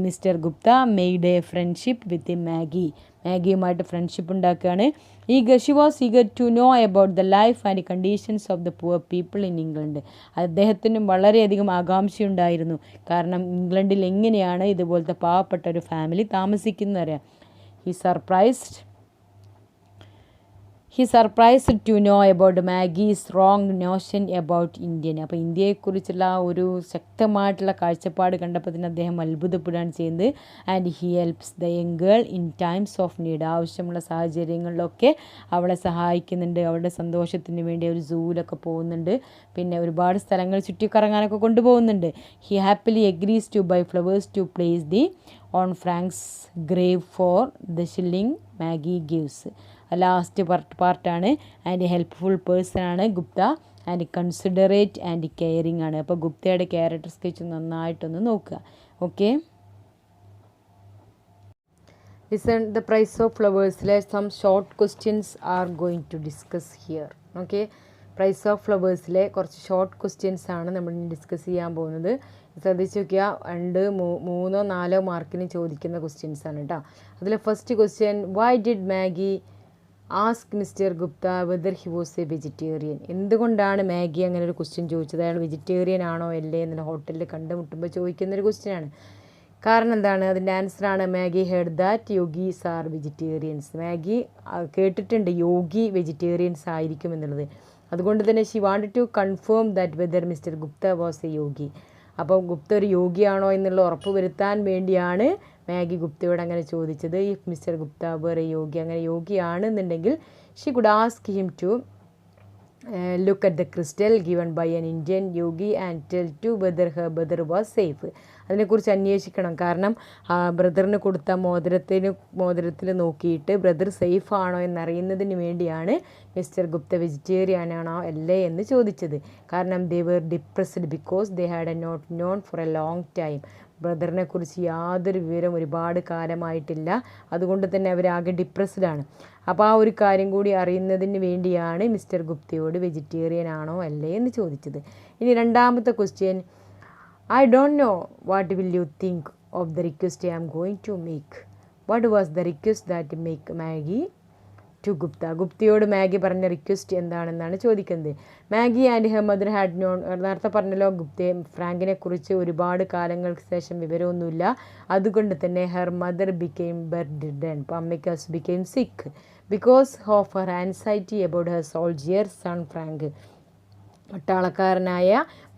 Mr Gupta made a friendship with മാഗിയുമായിട്ട് ഫ്രണ്ട്ഷിപ്പ് ഉണ്ടാക്കുകയാണ്. She was eager to know about the life and conditions of the poor people in England. അദ്ദേഹത്തിനും വളരെയധികം ആകാംക്ഷയുണ്ടായിരുന്നു. കാരണം ഇംഗ്ലണ്ടിൽ എങ്ങനെയാണ് ഇതുപോലത്തെ പാവപ്പെട്ട ഒരു ഫാമിലി താമസിക്കുന്നതറിയാം. He surprised to know about Maggie's wrong notion about Indian. അപ്പോൾ ഇന്ത്യയെക്കുറിച്ചുള്ള ഒരു ശക്തമായിട്ടുള്ള കാഴ്ചപ്പാട് കണ്ടപ്പോൾ തന്നെ അദ്ദേഹം അത്ഭുതപ്പെടുകയാണ് ചെയ്യുന്നത്. And he helps the young girl in times of need. ആവശ്യമുള്ള സാഹചര്യങ്ങളിലൊക്കെ അവളെ സഹായിക്കുന്നുണ്ട്. അവളുടെ സന്തോഷത്തിന് വേണ്ടി അവർ സൂവിലൊക്കെ പോകുന്നുണ്ട്. പിന്നെ ഒരുപാട് സ്ഥലങ്ങൾ ചുറ്റിക്കറങ്ങാനൊക്കെ കൊണ്ടുപോകുന്നുണ്ട്. He happily agrees to buy flowers to place the on Frank's grave for the shilling Maggie gives. Last പാർട്ടാണ്. ആൻഡ് ഹെൽപ്ഫുൾ പേഴ്സൺ ആണ് Gupta and considerate and caring ആണ്. അപ്പോൾ ഗുപ്തയുടെ ക്യാരക്ടർ സ്കെച്ച് നന്നായിട്ടൊന്ന് നോക്കുക. Okay, listen the price of ഫ്ലവേഴ്സിലെ some short questions are going to discuss here. Okay, price of ഫ്ലവേഴ്സിലെ കുറച്ച് ഷോർട്ട് ക്വസ്റ്റ്യൻസ് ആണ് നമ്മൾ ഡിസ്കസ് ചെയ്യാൻ പോകുന്നത്. ശ്രദ്ധിച്ച് നോക്കിയാൽ 3-4 മാർക്കിന് ചോദിക്കുന്ന ക്വസ്റ്റ്യൻസ് ആണ് കേട്ടോ. അതിൽ first question, why did Maggi ask mister Gupta whether he was A vegetarian. എന്തുകൊണ്ടാണ് മാഗി അങ്ങനെ ഒരു ക്വസ്റ്റ്യൻ ചോദിച്ചത്? അയാൾ വെജിറ്റേറിയൻ ആണോ അല്ലേ എന്ന് ഹോട്ടലിൽ കണ്ടുമുട്ടുമ്പോൾ ചോദിക്കുന്നൊരു ക്വസ്റ്റ്യനാണ്. കാരണം എന്താണ്? അതിൻ്റെ ആൻസറാണ് Maggie heard that yogis are vegetarians. Maggie കേട്ടിട്ടുണ്ട് യോഗി വെജിറ്റേറിയൻസ് ആയിരിക്കും എന്നുള്ളത്. അതുകൊണ്ട് തന്നെ she wanted to confirm that whether mister Gupta was a yogi. അപ്പോൾ ഗുപ്ത ഒരു യോഗിയാണോ എന്നുള്ള ഉറപ്പ് വരുത്താൻ വേണ്ടിയാണ് മാഗി ഗുപ്തയോട് അങ്ങനെ ചോദിച്ചത്. ഇഫ് മിസ്റ്റർ ഗുപ്ത വേറെ യോഗി, അങ്ങനെ യോഗിയാണെന്നുണ്ടെങ്കിൽ she could ask him to look at the crystal given by an Indian yogi and tell to whether her brother was safe. അതിനെക്കുറിച്ച് അന്വേഷിക്കണം. കാരണം ബ്രദറിന് കൊടുത്ത മോതിരത്തിൽ നോക്കിയിട്ട് ബ്രദർ സേഫ് ആണോ എന്നറിയുന്നതിന് വേണ്ടിയാണ് മിസ്റ്റർ ഗുപ്ത വെജിറ്റേറിയൻ ആണോ അല്ലേ എന്ന് ചോദിച്ചത്. കാരണം they were depressed because they had not known for a long time. ബ്രദറിനെ കുറിച്ച് യാതൊരു വിവരം ഒരുപാട് കാലമായിട്ടില്ല. അതുകൊണ്ട് തന്നെ അവരാകെ ഡിപ്രസ്ഡാണ്. അപ്പോൾ ആ ഒരു കാര്യം കൂടി അറിയുന്നതിന് വേണ്ടിയാണ് മിസ്റ്റർ ഗുപ്തയോട് വെജിറ്റേറിയൻ ആണോ അല്ലേ എന്ന് ചോദിച്ചത്. ഇനി രണ്ടാമത്തെ question, I don't know what will you think of the request I am going to make. What was the request that make Maggie to Gupta. ഗുപ്തയോട് മാഗി പറഞ്ഞ റിക്വസ്റ്റ് എന്താണെന്നാണ് ചോദിക്കുന്നത്. Maggie and her mother had known. നേരത്തെ പറഞ്ഞല്ലോ ഫ്രാങ്കിനെ കുറിച്ച് ഒരുപാട് കാലങ്ങൾക്ക് ശേഷം വിവരമൊന്നുമില്ല. അതുകൊണ്ട് തന്നെ ഹെർ മദർ ബിക്കെയിം ബെഡ്രിഡൻ. അപ്പോൾ അമ്മയ്ക്ക് became sick because of her anxiety about her soldier son Frank. പട്ടാളക്കാരനായ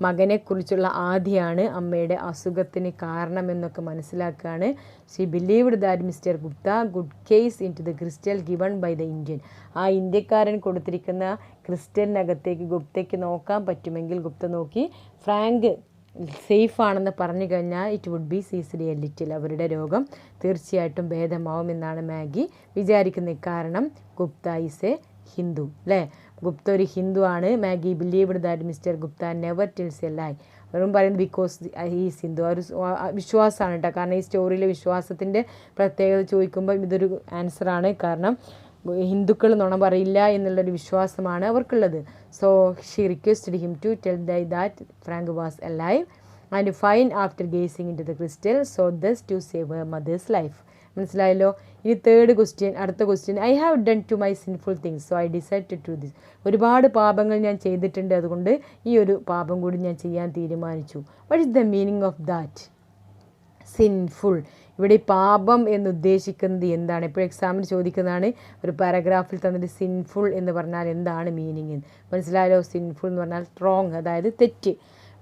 മകനെക്കുറിച്ചുള്ള ആധിയാണ് അമ്മയുടെ അസുഖത്തിന് കാരണമെന്നൊക്കെ മനസ്സിലാക്കുകയാണ്. She believed that mister Gupta could gaze into the crystal given by the Indian. ആ ഇന്ത്യക്കാരൻ കൊടുത്തിരിക്കുന്ന ക്രിസ്റ്റലിനകത്തേക്ക് ഗുപ്തയ്ക്ക് നോക്കാൻ പറ്റുമെങ്കിൽ ഗുപ്ത നോക്കി ഫ്രാങ്ക് സേഫ് ആണെന്ന് പറഞ്ഞു കഴിഞ്ഞാൽ it would be ceased a little. അവരുടെ രോഗം തീർച്ചയായിട്ടും ഭേദമാവുമെന്നാണ് മാഗി വിചാരിക്കുന്നത്. കാരണം ഗുപ്ത ഈസ് എ ഹിന്ദു അല്ലേ. ഗുപ്ത ഒരു ഹിന്ദു ആണ്. Maggie believed that mister Gupta never tells a lie. വെറും പറയുന്നത് ബിക്കോസ് ഈസ് ഹിന്ദു. ഒരു വിശ്വാസമാണ് കേട്ടോ. കാരണം ഈ സ്റ്റോറിയിലെ വിശ്വാസത്തിൻ്റെ പ്രത്യേകത ചോദിക്കുമ്പോൾ ഇതൊരു ആൻസറാണ്. കാരണം ഹിന്ദുക്കൾ നുണ പറയില്ല എന്നുള്ളൊരു വിശ്വാസമാണ് അവർക്കുള്ളത്. So she requested him to tell that Frank was alive and fine after gazing into the crystal so thus to save her mother's life. മനസ്സിലായല്ലോ. ഇനി തേർഡ് ക്വസ്റ്റ്യൻ, അടുത്ത question, I have done to my sinful things so I decide to this. ഒരുപാട് പാപങ്ങൾ ഞാൻ ചെയ്തിട്ടുണ്ട്, അതുകൊണ്ട് ഈ ഒരു പാപം കൂടി ഞാൻ ചെയ്യാൻ തീരുമാനിച്ചു. What is the meaning of that? Sinful. ഇവിടെ പാപം എന്നുദ്ദേശിക്കുന്നത് എന്താണ്? ഇപ്പോൾ എക്സാമിന് ചോദിക്കുന്നതാണ്. ഒരു പാരഗ്രാഫിൽ തന്നിട്ട് സിൻഫുൾ എന്ന് പറഞ്ഞാൽ എന്താണ് മീനിങ്? മനസ്സിലായല്ലോ? സിൻഫുൾ എന്ന് പറഞ്ഞാൽ റോങ്, അതായത് തെറ്റ്.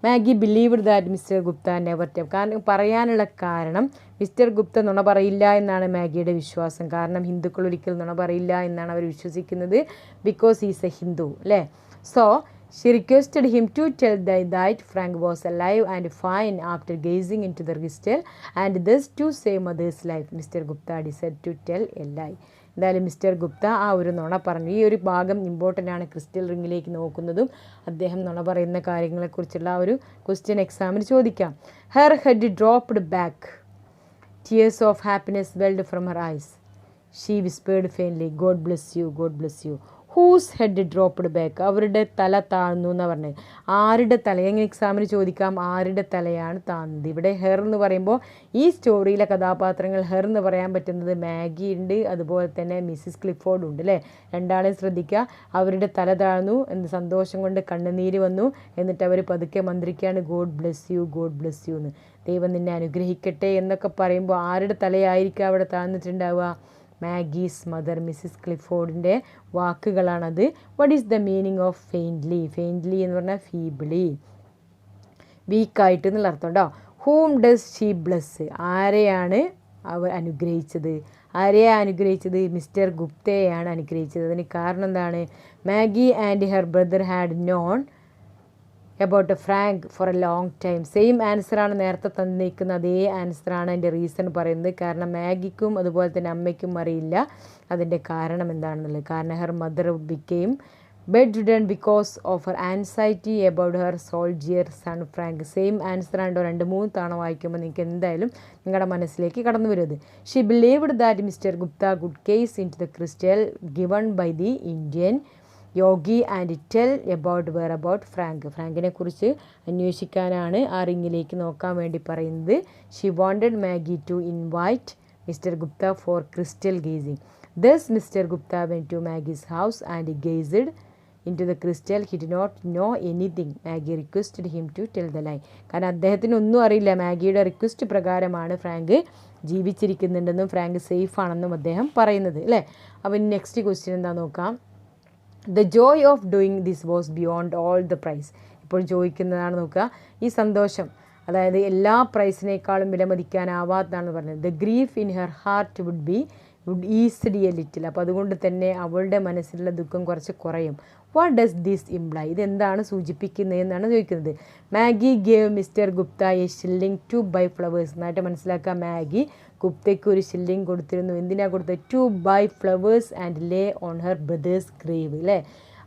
Maggi believed that mister Gupta never tell. കാരണം പറയാനുള്ള കാരണം മിസ്റ്റർ ഗുപ്ത നുണ പറയില്ല എന്നാണ് മാഗിയുടെ വിശ്വാസം. കാരണം ഹിന്ദുക്കൾ ഒരിക്കലും നുണ പറയില്ല എന്നാണ് അവർ വിശ്വസിക്കുന്നത്. ബിക്കോസ് ഈസ് എ ഹിന്ദു, അല്ലേ? So she requested him to tell that Frank was alive and fine after gazing into the crystal and thus to save mother's life. Mr. Gupta decided to tell a lie. എന്തായാലും mister Gupta ആ ഒരു നുണ പറഞ്ഞു. ഈ ഒരു ഭാഗം important ആണ്. Crystal റിങ്ങിലേക്ക് നോക്കുന്നതും അദ്ദേഹം നുണ പറയുന്ന കാര്യങ്ങളെക്കുറിച്ചുള്ള ആ ഒരു ക്വസ്റ്റ്യൻ എക്സാമിന് ചോദിക്കാം. Her head dropped back. Tears of happiness welled from her eyes. She whispered faintly, God bless you, God bless you. Whose head dropped back? അവരുടെ തല താഴ്ന്നു എന്നാണ് പറഞ്ഞത്. ആരുടെ തല? എങ്ങനെ എക്സാമിന് ചോദിക്കാം, ആരുടെ തലയാണ് താഴ്ന്നത്? ഇവിടെ ഹെർ എന്ന് പറയുമ്പോൾ ഈ സ്റ്റോറിയിലെ കഥാപാത്രങ്ങൾ ഹെർ എന്ന് പറയാൻ പറ്റുന്നത് മാഗി ഉണ്ട്, അതുപോലെ തന്നെ മിസ്സിസ് ക്ലിഫോർഡ് ഉണ്ട്, അല്ലേ? രണ്ടാളെയും ശ്രദ്ധിക്കുക. അവരുടെ തല താഴ്ന്നു, എന്ത് സന്തോഷം കൊണ്ട് കണ്ണുനീര് വന്നു. എന്നിട്ട് അവർ പതുക്കെ മന്ത്രിക്കുകയാണ്, God bless you, God bless you എന്ന്. ദൈവം നിന്നെ അനുഗ്രഹിക്കട്ടെ എന്നൊക്കെ പറയുമ്പോൾ ആരുടെ തലയായിരിക്കും അവിടെ താഴ്ന്നിട്ടുണ്ടാവുക? മാഗീസ് മദർ, മിസ്സിസ് ക്ലിഫോർഡിൻ്റെ വാക്കുകളാണത്. What is the meaning of faintly? Faintly എന്ന് പറഞ്ഞാൽ ഫീബിളി, വീക്കായിട്ട് എന്നുള്ള അർത്ഥം കേട്ടോ. Whom does she bless? ആരെയാണ് അവർ അനുഗ്രഹിച്ചത്? ആരെയാണ് അനുഗ്രഹിച്ചത്? മിസ്റ്റർ ഗുപ്തയെയാണ് അനുഗ്രഹിച്ചത്. അതിന് കാരണം എന്താണ്? Maggie and her brother had known about Frank for a long time. Same ആൻസറാണ് നേരത്തെ തന്നിരിക്കുന്ന അതേ ആൻസറാണ് എൻ്റെ റീസൺ പറയുന്നത്. കാരണം മാഗിക്കും അതുപോലെ തന്നെ അമ്മയ്ക്കും അറിയില്ല അതിൻ്റെ കാരണം എന്താണെന്നുള്ളത്. കാരണം her mother became bedridden because of her anxiety about her soldier son Frank. Same ആൻസറാണ് 2-3 തവണ വായിക്കുമ്പോൾ നിങ്ങൾക്ക് എന്തായാലും നിങ്ങളുടെ മനസ്സിലേക്ക് കടന്നു വരുന്നത്. She believed that mister Gupta could gaze into the crystal given by the Indian yogi and tell about where about Frank. ഫ്രാങ്കിനെ കുറിച്ച് അന്വേഷിക്കാനാണ് ആ റിങ്ങിലേക്ക് നോക്കാൻ വേണ്ടി പറയുന്നത്. She wanted Maggie to invite mister Gupta for crystal gazing. Thus mister Gupta went to Maggie's house and gazed into the crystal. He did not know anything. Maggie requested him to tell the lie. കാരണം അദ്ദേഹത്തിന് ഒന്നും അറിയില്ല. മാഗിയുടെ request പ്രകാരമാണ് Frank ജീവിച്ചിരിക്കുന്നുണ്ടെന്നും Frank safe ആണെന്നും അദ്ദേഹം പറയുന്നത്, അല്ലേ? അപ്പം നെക്സ്റ്റ് ക്വസ്റ്റ്യൻ എന്താ നോക്കാം. The joy of doing this was beyond all the price. ഇപ്പോൾ ചോദിക്കുന്നതാണ് നോക്കുക. ഈ സന്തോഷം, അതായത് എല്ലാ പ്രൈസിനേക്കാളും വിലമതിക്കാനാവാത്തതാണെന്ന് പറഞ്ഞത്. The grief in her heart would easily a little. അപ്പോൾ അതുകൊണ്ട് തന്നെ അവളുടെ മനസ്സിലുള്ള ദുഃഖം കുറച്ച് കുറയും. What does this imply? ഇതെന്താണ് സൂചിപ്പിക്കുന്നത് എന്നാണ് ചോദിക്കുന്നത്. Maggie gave mister Gupta a shilling to buy flowers. എന്നായിട്ട് മനസ്സിലാക്കുക, മാഗി ഗുപ്തയ്ക്ക് ഒരു ഷില്ലിംഗ് കൊടുത്തിരുന്നു. എന്തിനാണ് കൊടുത്തത്? To buy flowers and lay on her brother's grave, അല്ലേ?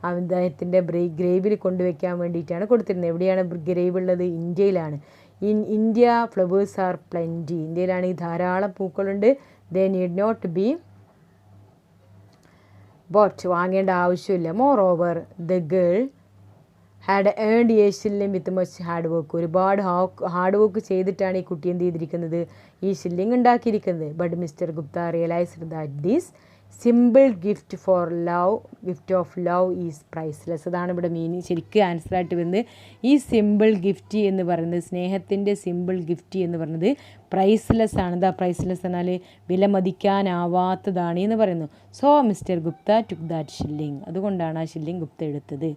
അദ്ദേഹത്തിൻ്റെ ഗ്രേവിൽ കൊണ്ടുവയ്ക്കാൻ വേണ്ടിയിട്ടാണ് കൊടുത്തിരുന്നത്. എവിടെയാണ് ഗ്രേവ് ഉള്ളത്? ഇന്ത്യയിലാണ്. In India flowers are plenty. ഇന്ത്യയിലാണ് ഈ ധാരാളം പൂക്കളുണ്ട്. They need not be bought. വാങ്ങേണ്ട ആവശ്യമില്ല. Moreover the girl had earned a shilling with much hard work. ഒരുപാട് ഹാർഡ് വർക്ക് ചെയ്തിട്ടാണ് ഈ കുട്ടി എന്ത് ചെയ്തിരിക്കുന്നത്? ഈ ഷില്ലിംഗ് ഉണ്ടാക്കിയിരിക്കുന്നത്. But mister Gupta realised that this simple gift of love is priceless. അതാണ് ഇവിടെ മീനിങ്, ശരിക്കും ആൻസറായിട്ട് വരുന്നത്. ഈ സിമ്പിൾ ഗിഫ്റ്റ് എന്ന് പറയുന്നത്, സ്നേഹത്തിൻ്റെ സിമ്പിൾ ഗിഫ്റ്റ് എന്ന് പറയുന്നത് പ്രൈസ്ലെസ് ആണ്. എന്താ പ്രൈസ്ലെസ് എന്നാൽ വിലമതിക്കാനാവാത്തതാണ് എന്ന് പറയുന്നു. So mister Gupta took that shilling. അതുകൊണ്ടാണ് ആ ഷില്ലിംഗ് ഗുപ്ത എടുത്തത്.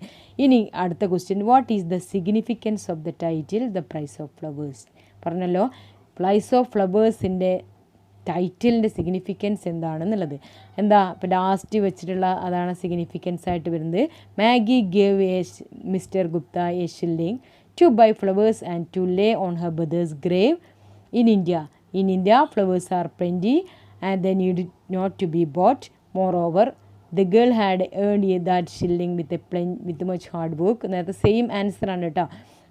ഇനി അടുത്ത question, what is the significance of the title the price of flowers? പറഞ്ഞല്ലോ, പ്രൈസ് ഓഫ് ഫ്ലവേഴ്സിൻ്റെ ടൈറ്റിലിൻ്റെ സിഗ്നിഫിക്കൻസ് എന്താണെന്നുള്ളത്. എന്താ ഇപ്പോൾ ലാസ്റ്റ് വെച്ചിട്ടുള്ള അതാണ് സിഗ്നിഫിക്കൻസ് ആയിട്ട് വരുന്നത്. Maggie gave mister Gupta a shilling to buy flowers and to lay on her brother's grave in India. In India flowers are plenty and they need not to be bought. Moreover the girl had earned that shilling with much hard work. നേരത്തെ same ആൻസറാണ് കേട്ടോ.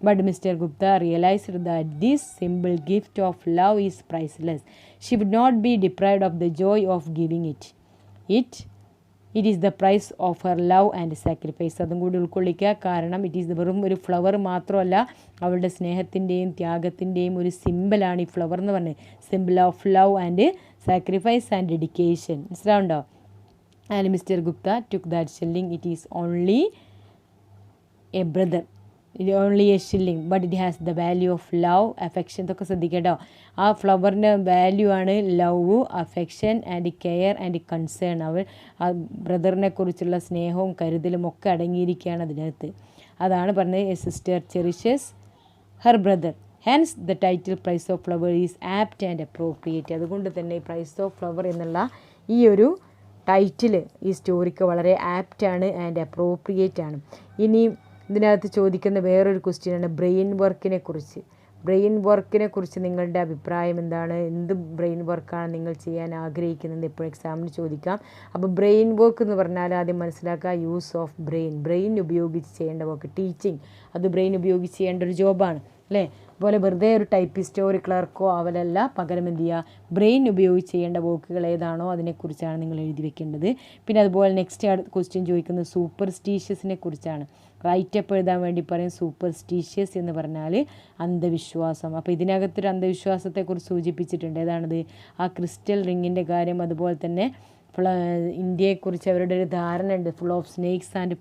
But Mr. Gupta realized that this simple gift of love is priceless. She would not be deprived of the joy of giving it. It is the price of her love and sacrifice. അതും കൂടി ഉൾക്കൊള്ളിക്കുക. കാരണം it is വെറും ഒരു flower മാത്രമല്ല, അവളുടെ സ്നേഹത്തിൻ്റെയും ത്യാഗത്തിൻ്റെയും ഒരു സിമ്പിളാണ് ഈ ഫ്ലവർ എന്ന് പറഞ്ഞത്. Symbol of love and sacrifice and dedication. മനസ്സിലാവുണ്ടോ? And mister Gupta took that shilling. It is only a brother. Only a shilling but it has the value of love affection. ഇതൊക്കെ ശ്രദ്ധിക്കേട്ടോ. ആ ഫ്ലവറിൻ്റെ വാല്യൂ ആണ് love, affection and care and concern. അവർ ആ ബ്രദറിനെ കുറിച്ചുള്ള സ്നേഹവും കരുതലും ഒക്കെ അടങ്ങിയിരിക്കുകയാണ് അതിനകത്ത്. അതാണ് പറഞ്ഞത് a sister cherishes her brother. Hence the title price of flower is apt and appropriate. അതുകൊണ്ട് തന്നെ പ്രൈസ് ഓഫ് ഫ്ലവർ എന്നുള്ള ഈ ഒരു ടൈറ്റിൽ ഈ സ്റ്റോറിക്ക് വളരെ ആപ്റ്റാണ് ആൻഡ് അപ്രോപ്രിയേറ്റ് ആണ്. ഇനി ഇതിനകത്ത് ചോദിക്കുന്ന വേറൊരു ക്വസ്റ്റ്യനാണ് ബ്രെയിൻ വർക്കിനെ കുറിച്ച്. ബ്രെയിൻ വർക്കിനെ കുറിച്ച് നിങ്ങളുടെ അഭിപ്രായം എന്താണ്? എന്ത് ബ്രെയിൻ വർക്കാണ് നിങ്ങൾ ചെയ്യാൻ ആഗ്രഹിക്കുന്നത്? എപ്പോഴും എക്സാമിന് ചോദിക്കാം. അപ്പോൾ ബ്രെയിൻ വർക്ക് എന്ന് പറഞ്ഞാൽ ആദ്യം മനസ്സിലാക്കുക, യൂസ് ഓഫ് ബ്രെയിൻ ഉപയോഗിച്ച് ചെയ്യേണ്ട വർക്ക്. ടീച്ചിങ് അത് ബ്രെയിൻ ഉപയോഗിച്ച് ചെയ്യേണ്ട ഒരു ജോബാണ് അല്ലേ? അതുപോലെ വെറുതെ ഒരു ടൈപ്പിസ്റ്റോ ഒരു ക്ലർക്കോ അവലല്ല, പകരം എന്ത് ചെയ്യുക, ബ്രെയിൻ ഉപയോഗിച്ച് ചെയ്യേണ്ട വർക്കുകൾ ഏതാണോ അതിനെക്കുറിച്ചാണ് നിങ്ങൾ എഴുതി വെക്കേണ്ടത്. പിന്നെ അതുപോലെ നെക്സ്റ്റ് ക്വസ്റ്റ്യൻ ചോദിക്കുന്നത് സൂപ്പർസ്റ്റീഷ്യസിനെ കുറിച്ചാണ്. റൈറ്റപ്പ് എഴുതാൻ വേണ്ടി പറയും. സൂപ്പർസ്റ്റീഷ്യസ് എന്ന് പറഞ്ഞാൽ അന്ധവിശ്വാസം. അപ്പോൾ ഇതിനകത്തൊരു അന്ധവിശ്വാസത്തെക്കുറിച്ച് സൂചിപ്പിച്ചിട്ടുണ്ട്. ഏതാണത്? ആ ക്രിസ്റ്റൽ റിങ്ങിൻ്റെ കാര്യം. അതുപോലെ തന്നെ ഇന്ത്യയെക്കുറിച്ച് അവരുടെ ഒരു ധാരണ ഉണ്ട്, full of snakes and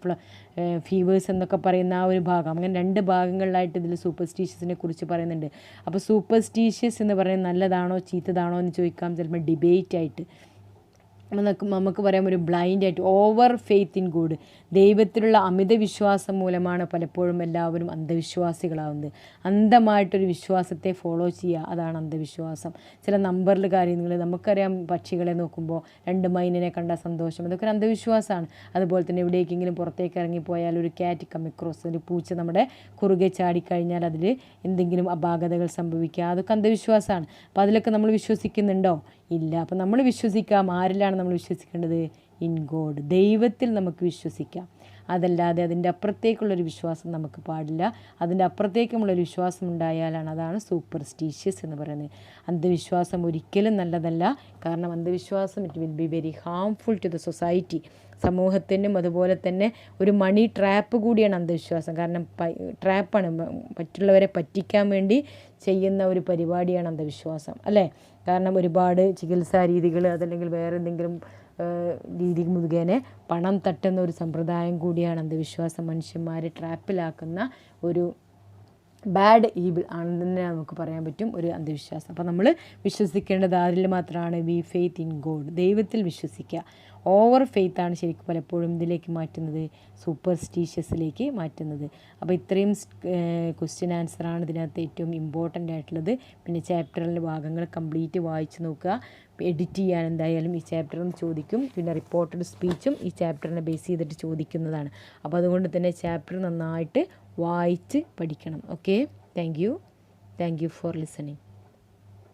fevers എന്നൊക്കെ പറയുന്ന ആ ഒരു ഭാഗം. അങ്ങനെ 2 ഭാഗങ്ങളിലായിട്ട് ഇതിൽ സൂപ്പർസ്റ്റീഷ്യസിനെ കുറിച്ച് പറയുന്നുണ്ട്. അപ്പോൾ സൂപ്പർസ്റ്റീഷ്യസ് എന്ന് പറയുന്നത് നല്ലതാണോ ചീത്തതാണോ എന്ന് ചോദിക്കാം, ചിലപ്പോൾ ഡിബേറ്റ് ആയിട്ട്. നമുക്ക് പറയാം ഒരു ബ്ലൈൻഡായിട്ട് ഓവർ ഫെയ്ത്ത് ഇൻ ഗുഡ്, ദൈവത്തിലുള്ള അമിത വിശ്വാസം മൂലമാണ് പലപ്പോഴും എല്ലാവരും അന്ധവിശ്വാസികളാവുന്നത്. അന്ധമായിട്ടൊരു വിശ്വാസത്തെ ഫോളോ ചെയ്യുക, അതാണ് അന്ധവിശ്വാസം. ചില നമ്പറിൽ കാര്യങ്ങൾ നമുക്കറിയാം, പക്ഷികളെ നോക്കുമ്പോൾ 2 മൈനിനെ കണ്ട സന്തോഷം, അതൊക്കെ ഒരു അന്ധവിശ്വാസമാണ്. അതുപോലെ തന്നെ എവിടേക്കെങ്കിലും പുറത്തേക്ക് ഇറങ്ങിപ്പോയാൽ ഒരു ക്യാറ്റ് കമ്മിക്രോസ്, ഒരു പൂച്ച നമ്മുടെ കുറുകെ ചാടിക്കഴിഞ്ഞാൽ അതിൽ എന്തെങ്കിലും അപാകതകൾ സംഭവിക്കുക, അതൊക്കെ അന്ധവിശ്വാസമാണ്. അപ്പോൾ അതിലൊക്കെ നമ്മൾ വിശ്വസിക്കുന്നുണ്ടോ? ഇല്ല. അപ്പം നമ്മൾ വിശ്വസിക്കാം. ആരിലാണ് നമ്മൾ വിശ്വസിക്കേണ്ടത്? ഇൻ ഗോഡ്, ദൈവത്തിൽ നമുക്ക് വിശ്വസിക്കാം. അതല്ലാതെ അതിൻ്റെ അപ്പുറത്തേക്കുള്ളൊരു വിശ്വാസം നമുക്ക് പാടില്ല. അതിൻ്റെ അപ്പുറത്തേക്കുമുള്ളൊരു വിശ്വാസം ഉണ്ടായാലാണ്, അതാണ് സൂപ്പർസ്റ്റീഷ്യസ് എന്ന് പറയുന്നത്. അന്ധവിശ്വാസം ഒരിക്കലും നല്ലതല്ല. കാരണം അന്ധവിശ്വാസം it will be very harmful to the society. സമൂഹത്തിനും അതുപോലെ തന്നെ ഒരു മണി ട്രാപ്പ് കൂടിയാണ് അന്ധവിശ്വാസം. കാരണം ട്രാപ്പാണ്, മറ്റുള്ളവരെ പറ്റിക്കാൻ വേണ്ടി ചെയ്യുന്ന ഒരു പരിപാടിയാണ് അന്ധവിശ്വാസം അല്ലേ? കാരണം ഒരുപാട് ചികിത്സാ രീതികൾ അതല്ലെങ്കിൽ വേറെ എന്തെങ്കിലും രീതി മുഖേന പണം തട്ടുന്ന ഒരു സമ്പ്രദായം കൂടിയാണ് അന്ധവിശ്വാസം. മനുഷ്യന്മാരെ ട്രാപ്പിലാക്കുന്ന ഒരു ബാഡ് ഈബിൾ ആണെന്ന് തന്നെ നമുക്ക് പറയാൻ പറ്റും ഒരു അന്ധവിശ്വാസം. അപ്പോൾ നമ്മൾ വിശ്വസിക്കേണ്ടത് ആരിൽ മാത്രമാണ്? വി ഫെയ്ത്ത് ഇൻ ഗോഡ്, ദൈവത്തിൽ വിശ്വസിക്കുക. ഓവർ ഫെയ്ത്താണ് ശരിക്കും പലപ്പോഴും ഇതിലേക്ക് മാറ്റുന്നത്, സൂപ്പർസ്റ്റീഷ്യസിലേക്ക് മാറ്റുന്നത്. അപ്പോൾ ഇത്രയും ക്വസ്റ്റ്യൻ ആൻസറാണ് ഇതിനകത്ത് ഏറ്റവും ഇമ്പോർട്ടൻ്റ് ആയിട്ടുള്ളത്. പിന്നെ ചാപ്റ്ററിൻ്റെ ഭാഗങ്ങൾ കംപ്ലീറ്റ് വായിച്ച് നോക്കുക. എഡിറ്റ് ചെയ്യാൻ എന്തായാലും ഈ ചാപ്റ്ററിൽ നിന്ന് ചോദിക്കും. പിന്നെ റിപ്പോർട്ടഡ് സ്പീച്ചും ഈ ചാപ്റ്ററിനെ ബേസ് ചെയ്തിട്ട് ചോദിക്കുന്നതാണ്. അപ്പോൾ അതുകൊണ്ട് തന്നെ ചാപ്റ്റർ നന്നായിട്ട് വായിച്ച് പഠിക്കണം. Okay, thank you for listening.